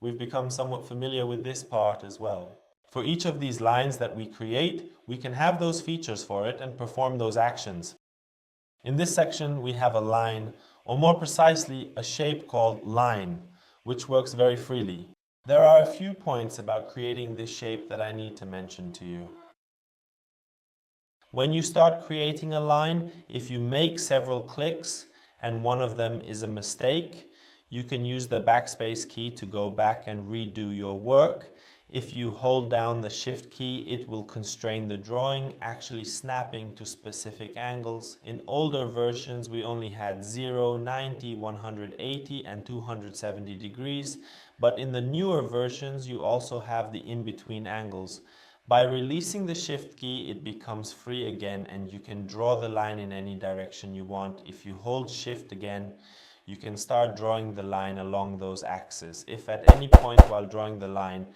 We've become somewhat familiar with this part as well. For each of these lines that we create, we can have those features for it and perform those actions. In this section, we have a line, or more precisely, a shape called line, which works very freely. There are a few points about creating this shape that I need to mention to you. When you start creating a line, if you make several clicks and one of them is a mistake, you can use the backspace key to go back and redo your work. If you hold down the shift key, it will constrain the drawing, actually snapping to specific angles. In older versions, we only had 0, 90, 180 and 270 degrees, but in the newer versions, you also have the in-between angles. By releasing the shift key, it becomes free again and you can draw the line in any direction you want. If you hold shift again, you can start drawing the line along those axes. If at any point while drawing the line,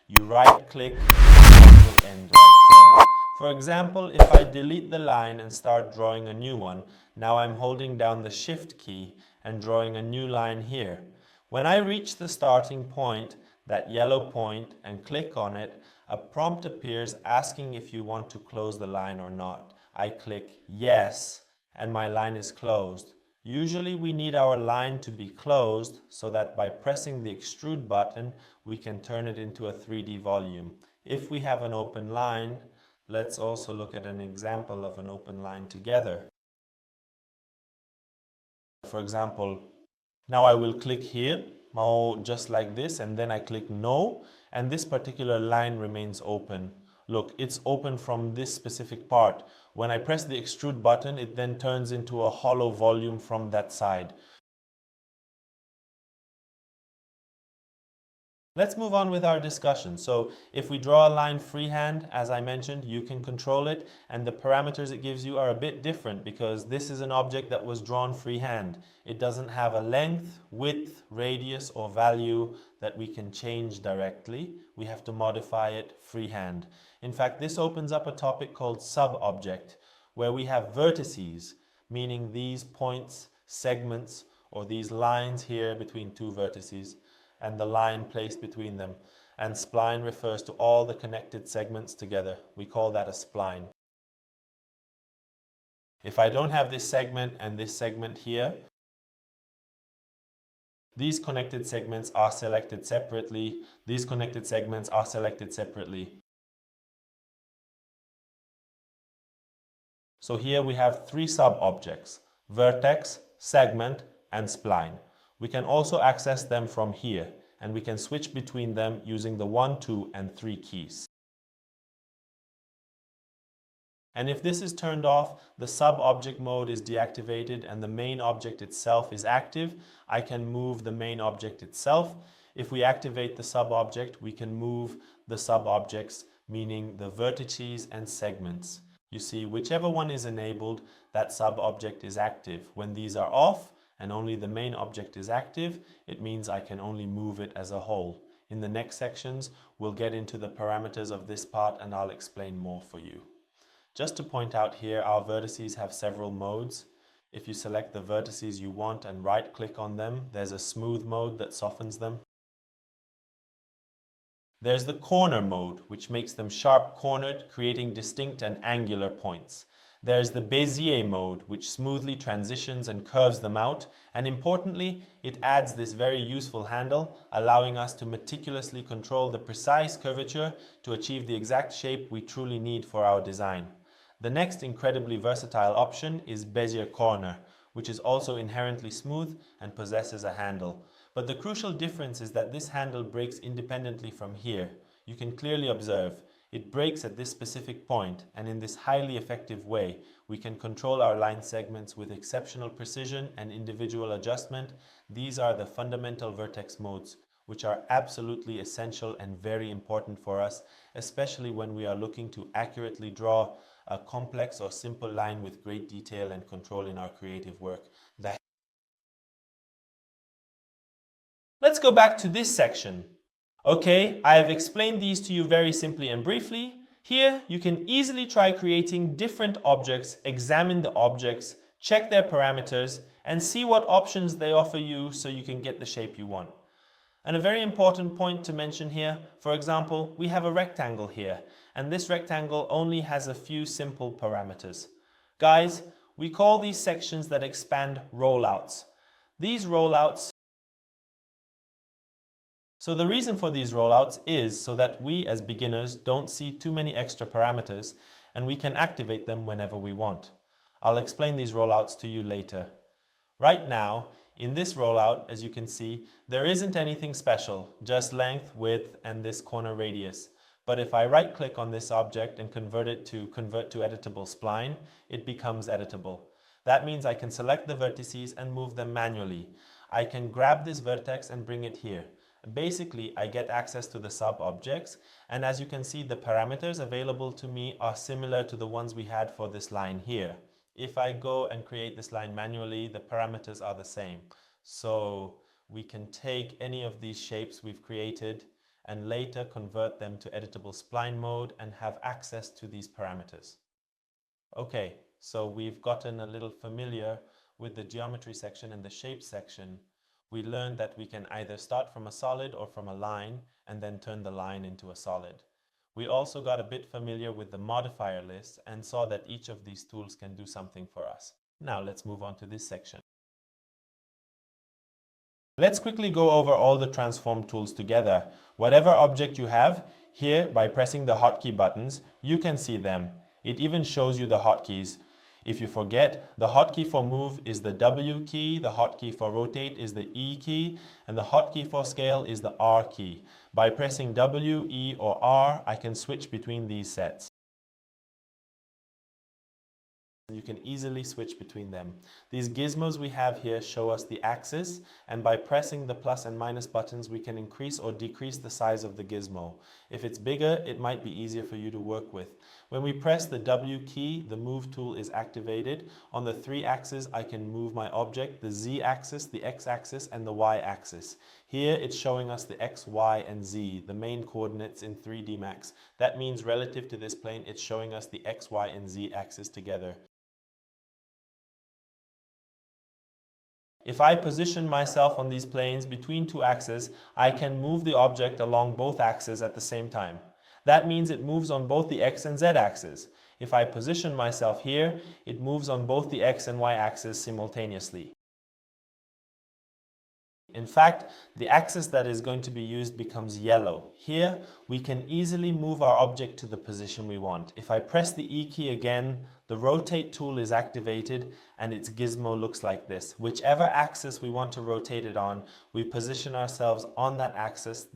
you right click, it will end right there. For example, if I delete the line and start drawing a new one, now I'm holding down the shift key and drawing a new line here. When I reach the starting point, that yellow point, and click on it, a prompt appears asking if you want to close the line or not. I click yes, and my line is closed. Usually we need our line to be closed so that by pressing the extrude button, we can turn it into a 3D volume. If we have an open line, let's also look at an example of an open line together. For example, now I will click here, just like this, and then I click no, and this particular line remains open. Look, it's open from this specific part. When I press the extrude button, it then turns into a hollow volume from that side. Let's move on with our discussion. So if we draw a line freehand, as I mentioned, you can control it, and the parameters it gives you are a bit different because this is an object that was drawn freehand. It doesn't have a length, width, radius, or value that we can change directly. We have to modify it freehand. In fact, this opens up a topic called sub-object, where we have vertices, meaning these points, segments, or these lines here between two vertices, and the line placed between them. And spline refers to all the connected segments together. We call that a spline. If I don't have this segment and this segment here, these connected segments are selected separately. These connected segments are selected separately. So here we have three sub-objects: vertex, segment, and spline. We can also access them from here, and we can switch between them using the 1, 2, and 3 keys. And if this is turned off, the sub-object mode is deactivated and the main object itself is active. I can move the main object itself. If we activate the sub-object, we can move the sub-objects, meaning the vertices and segments. You see, whichever one is enabled, that sub-object is active. When these are off, and only the main object is active, it means I can only move it as a whole. In the next sections, we'll get into the parameters of this part and I'll explain more for you. Just to point out here, our vertices have several modes. If you select the vertices you want and right-click on them, there's a smooth mode that softens them. There's the corner mode, which makes them sharp-cornered, creating distinct and angular points. There's the Bezier mode, which smoothly transitions and curves them out, and importantly, it adds this very useful handle, allowing us to meticulously control the precise curvature to achieve the exact shape we truly need for our design. The next incredibly versatile option is Bezier corner, which is also inherently smooth and possesses a handle. But the crucial difference is that this handle breaks independently from here. You can clearly observe it breaks at this specific point, and in this highly effective way, we can control our line segments with exceptional precision and individual adjustment. These are the fundamental vertex modes, which are absolutely essential and very important for us, especially when we are looking to accurately draw a complex or simple line with great detail and control in our creative work. Let's go back to this section. Okay, I have explained these to you very simply and briefly. Here, you can easily try creating different objects, examine the objects, check their parameters, and see what options they offer you so you can get the shape you want. And a very important point to mention here, for example, we have a rectangle here, and this rectangle only has a few simple parameters. Guys, we call these sections that expand rollouts. These rollouts, so the reason for these rollouts is so that we as beginners don't see too many extra parameters and we can activate them whenever we want. I'll explain these rollouts to you later. Right now, in this rollout, as you can see, there isn't anything special, just length, width, and this corner radius. But if I right-click on this object and convert to editable spline, it becomes editable. That means I can select the vertices and move them manually. I can grab this vertex and bring it here. Basically, I get access to the sub-objects, and as you can see, the parameters available to me are similar to the ones we had for this line here. If I go and create this line manually, the parameters are the same. So we can take any of these shapes we've created and later convert them to editable spline mode and have access to these parameters. Okay, so we've gotten a little familiar with the geometry section and the shape section. We learned that we can either start from a solid or from a line and then turn the line into a solid. We also got a bit familiar with the modifier list and saw that each of these tools can do something for us. Now let's move on to this section. Let's quickly go over all the transform tools together. Whatever object you have, here by pressing the hotkey buttons, you can see them. It even shows you the hotkeys. If you forget, the hotkey for move is the W key, the hotkey for rotate is the E key, and the hotkey for scale is the R key. By pressing W, E, or R, I can switch between these sets. You can easily switch between them. These gizmos we have here show us the axis, and by pressing the plus and minus buttons we can increase or decrease the size of the gizmo. If it's bigger, it might be easier for you to work with. When we press the W key, the move tool is activated. On the 3 axes I can move my object, the Z axis, the X axis, and the Y axis. Here it's showing us the X, Y, and Z, the main coordinates in 3D Max. That means relative to this plane, it's showing us the X, Y, and Z axis together. If I position myself on these planes between 2 axes, I can move the object along both axes at the same time. That means it moves on both the X and Z axes. If I position myself here, it moves on both the X and Y axes simultaneously. In fact, the axis that is going to be used becomes yellow. Here, we can easily move our object to the position we want. If I press the E key again, the rotate tool is activated and its gizmo looks like this. Whichever axis we want to rotate it on, we position ourselves on that axis,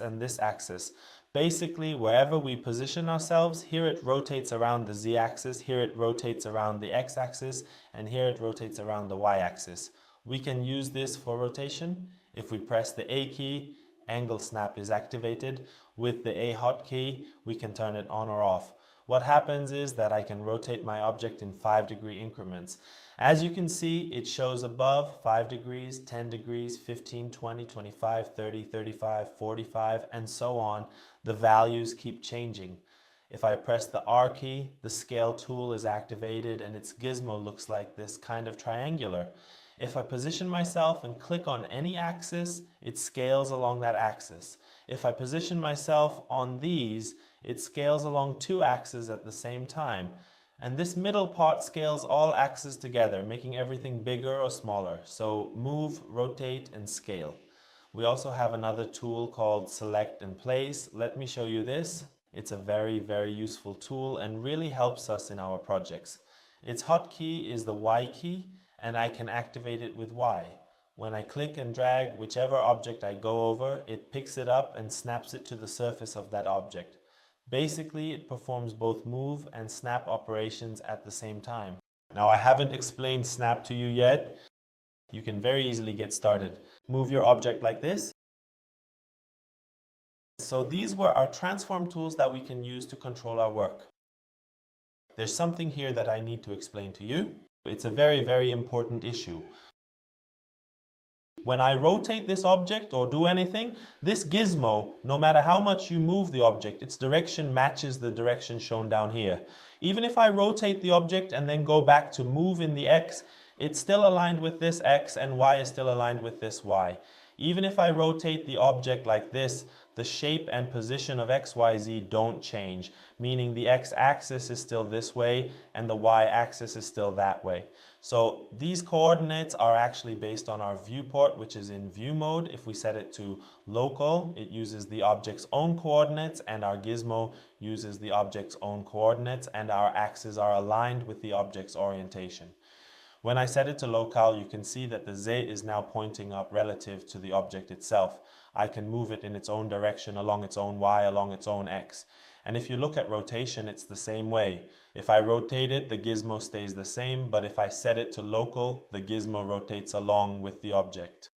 and this axis. Basically, wherever we position ourselves, here it rotates around the Z-axis, here it rotates around the X-axis, and here it rotates around the Y-axis. We can use this for rotation. If we press the A key, angle snap is activated. With the A hotkey, we can turn it on or off. What happens is that I can rotate my object in 5-degree increments. As you can see, it shows above 5 degrees, 10 degrees, 15, 20, 25, 30, 35, 45, and so on. The values keep changing. If I press the R key, the scale tool is activated and its gizmo looks like this, kind of triangular. If I position myself and click on any axis, it scales along that axis. If I position myself on these, it scales along 2 axes at the same time. And this middle part scales all axes together, making everything bigger or smaller. So move, rotate, and scale. We also have another tool called select and place. Let me show you this. It's a very, very useful tool and really helps us in our projects. Its hotkey is the Y key, and I can activate it with Y. When I click and drag whichever object I go over, it picks it up and snaps it to the surface of that object. Basically, it performs both move and snap operations at the same time. Now, I haven't explained snap to you yet. You can very easily get started. Move your object like this. So these were our transform tools that we can use to control our work. There's something here that I need to explain to you. It's a very, very important issue. When I rotate this object or do anything, this gizmo, no matter how much you move the object, its direction matches the direction shown down here. Even if I rotate the object and then go back to move in the X, it's still aligned with this X and Y is still aligned with this Y. Even if I rotate the object like this, the shape and position of XYZ don't change, meaning the x-axis is still this way and the y-axis is still that way. So these coordinates are actually based on our viewport, which is in view mode. If we set it to local, it uses the object's own coordinates, and our gizmo uses the object's own coordinates, and our axes are aligned with the object's orientation. When I set it to locale, you can see that the Z is now pointing up relative to the object itself. I can move it in its own direction, along its own Y, along its own X. And if you look at rotation, it's the same way. If I rotate it, the gizmo stays the same, but if I set it to local, the gizmo rotates along with the object.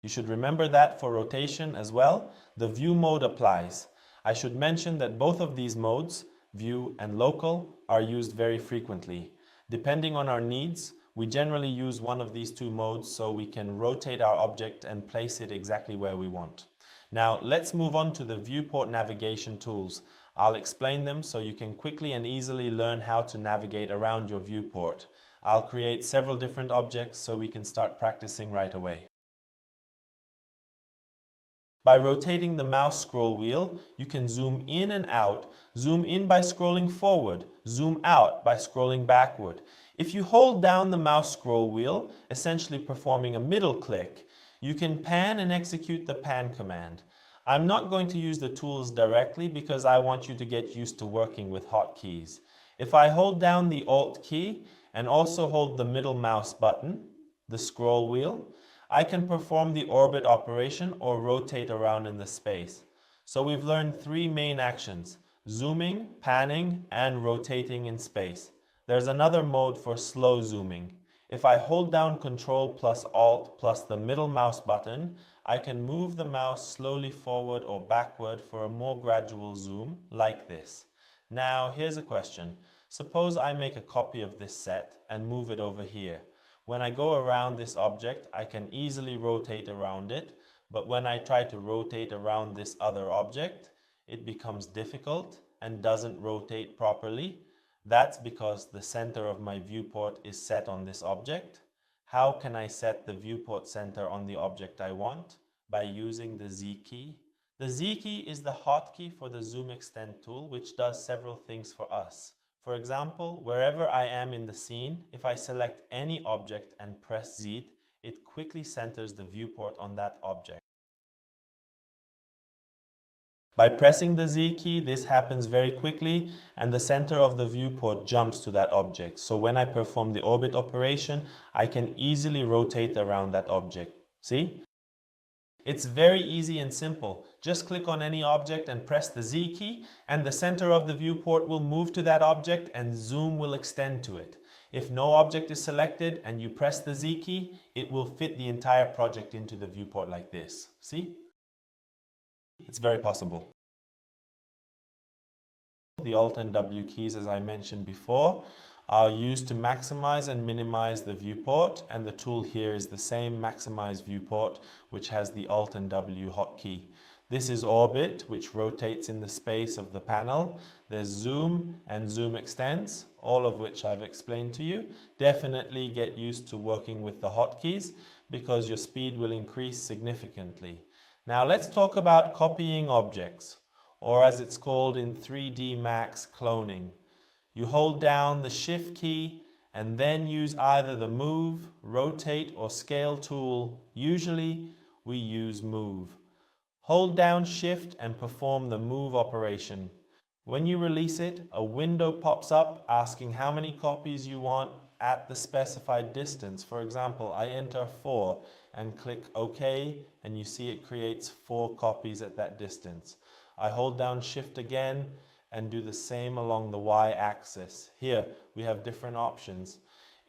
You should remember that for rotation as well, the view mode applies. I should mention that both of these modes, view and local, are used very frequently. Depending on our needs, we generally use one of these two modes so we can rotate our object and place it exactly where we want. Now let's move on to the viewport navigation tools. I'll explain them so you can quickly and easily learn how to navigate around your viewport. I'll create several different objects so we can start practicing right away. By rotating the mouse scroll wheel, you can zoom in and out. Zoom in by scrolling forward, zoom out by scrolling backward. If you hold down the mouse scroll wheel, essentially performing a middle click, you can pan and execute the pan command. I'm not going to use the tools directly because I want you to get used to working with hotkeys. If I hold down the Alt key and also hold the middle mouse button, the scroll wheel, I can perform the orbit operation or rotate around in the space. So we've learned three main actions: zooming, panning, and rotating in space. There's another mode for slow zooming. If I hold down Ctrl plus Alt plus the middle mouse button, I can move the mouse slowly forward or backward for a more gradual zoom, like this. Now, here's a question. Suppose I make a copy of this set and move it over here. When I go around this object, I can easily rotate around it, but when I try to rotate around this other object, it becomes difficult and doesn't rotate properly. That's because the center of my viewport is set on this object. How can I set the viewport center on the object I want? By using the Z key. The Z key is the hotkey for the Zoom Extend tool, which does several things for us. For example, wherever I am in the scene, if I select any object and press Z, it quickly centers the viewport on that object. By pressing the Z key, this happens very quickly and the center of the viewport jumps to that object. So when I perform the orbit operation, I can easily rotate around that object. See? It's very easy and simple. Just click on any object and press the Z key, and the center of the viewport will move to that object and zoom will extend to it. If no object is selected and you press the Z key, it will fit the entire project into the viewport like this. See? It's very possible. The Alt and W keys, as I mentioned before, are used to maximize and minimize the viewport, and the tool here is the same maximize viewport, which has the Alt and W hotkey. This is orbit, which rotates in the space of the panel. There's zoom and zoom extends, all of which I've explained to you. Definitely get used to working with the hotkeys because your speed will increase significantly. Now let's talk about copying objects, or as it's called in 3D Max, cloning. You hold down the Shift key and then use either the Move, Rotate, or Scale tool. Usually we use Move. Hold down Shift and perform the Move operation. When you release it, a window pops up asking how many copies you want at the specified distance. For example, I enter 4 and click OK, and you see it creates 4 copies at that distance. I hold down Shift again and do the same along the Y-axis. Here we have different options.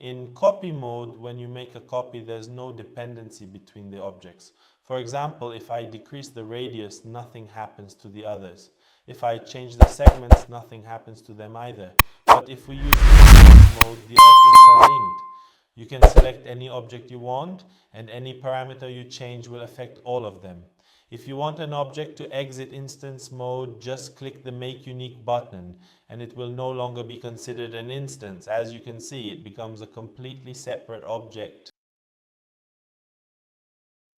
In copy mode, when you make a copy, there's no dependency between the objects. For example, if I decrease the radius, nothing happens to the others. If I change the segments, nothing happens to them either. But if we use mode, the objects are linked. You can select any object you want, and any parameter you change will affect all of them. If you want an object to exit instance mode, just click the Make Unique button and it will no longer be considered an instance. As you can see, it becomes a completely separate object.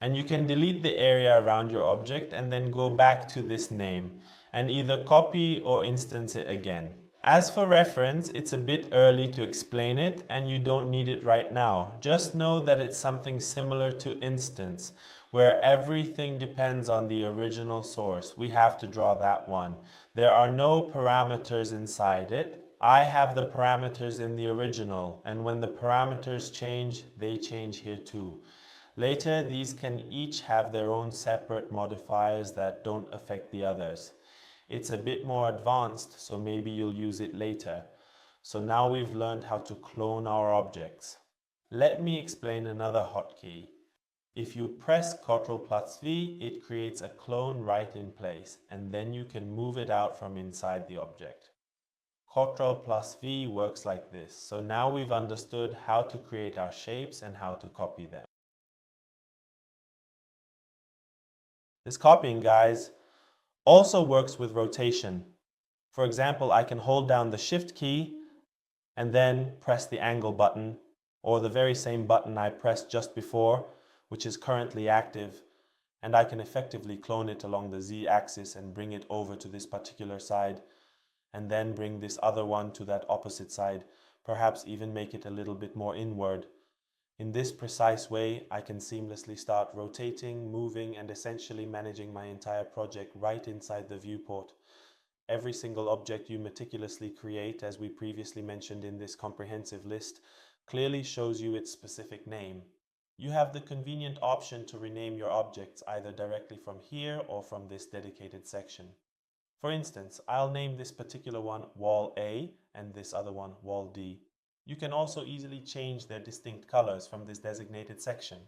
And you can delete the area around your object and then go back to this name and either copy or instance it again. As for reference, it's a bit early to explain it and you don't need it right now. Just know that it's something similar to instance, where everything depends on the original source. We have to draw that one. There are no parameters inside it. I have the parameters in the original, and when the parameters change, they change here too. Later, these can each have their own separate modifiers that don't affect the others. It's a bit more advanced, so maybe you'll use it later. So now we've learned how to clone our objects. Let me explain another hotkey. If you press Ctrl+V, it creates a clone right in place, and then you can move it out from inside the object. Ctrl+V works like this. So now we've understood how to create our shapes and how to copy them. This copying, guys, also works with rotation. For example, I can hold down the Shift key and then press the angle button, or the very same button I pressed just before, which is currently active, and I can effectively clone it along the Z-axis and bring it over to this particular side, and then bring this other one to that opposite side, perhaps even make it a little bit more inward. In this precise way, I can seamlessly start rotating, moving, and essentially managing my entire project right inside the viewport. Every single object you meticulously create, as we previously mentioned in this comprehensive list, clearly shows you its specific name. You have the convenient option to rename your objects either directly from here or from this dedicated section. For instance, I'll name this particular one Wall A and this other one Wall D. You can also easily change their distinct colors from this designated section.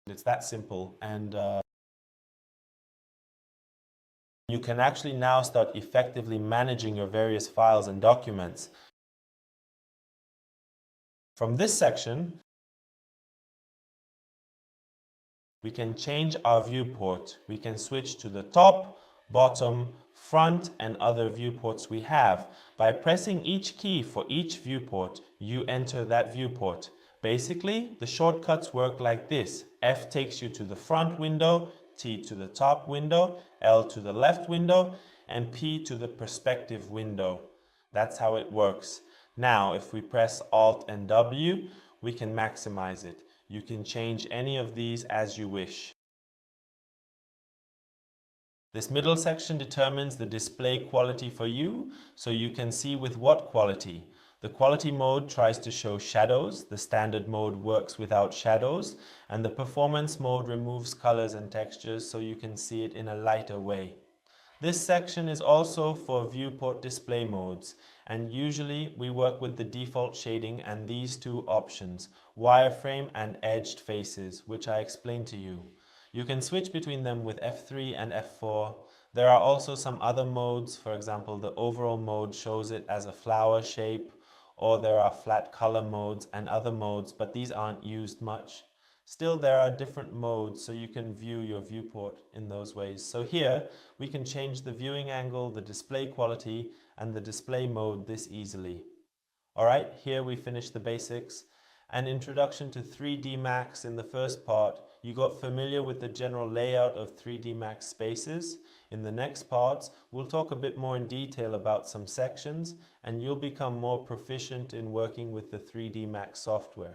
It's that simple, and you can actually now start effectively managing your various files and documents. From this section, we can change our viewport. We can switch to the top, bottom, front, and other viewports we have. By pressing each key for each viewport, you enter that viewport. Basically, the shortcuts work like this. F takes you to the front window, T to the top window, L to the left window, and P to the perspective window. That's how it works. Now, if we press Alt and W, we can maximize it. You can change any of these as you wish. This middle section determines the display quality for you, so you can see with what quality. The quality mode tries to show shadows, the standard mode works without shadows, and the performance mode removes colors and textures so you can see it in a lighter way. This section is also for viewport display modes, and usually we work with the default shading and these two options, wireframe and edged faces, which I explained to you. You can switch between them with F3 and F4. There are also some other modes. For example, the overall mode shows it as a flower shape, or there are flat color modes and other modes, but these aren't used much. Still, there are different modes, so you can view your viewport in those ways. So here, we can change the viewing angle, the display quality, and the display mode this easily. Alright, here we finish the basics. An introduction to 3D Max in the first part. You got familiar with the general layout of 3D Max spaces. In the next parts, we'll talk a bit more in detail about some sections, and you'll become more proficient in working with the 3D Max software.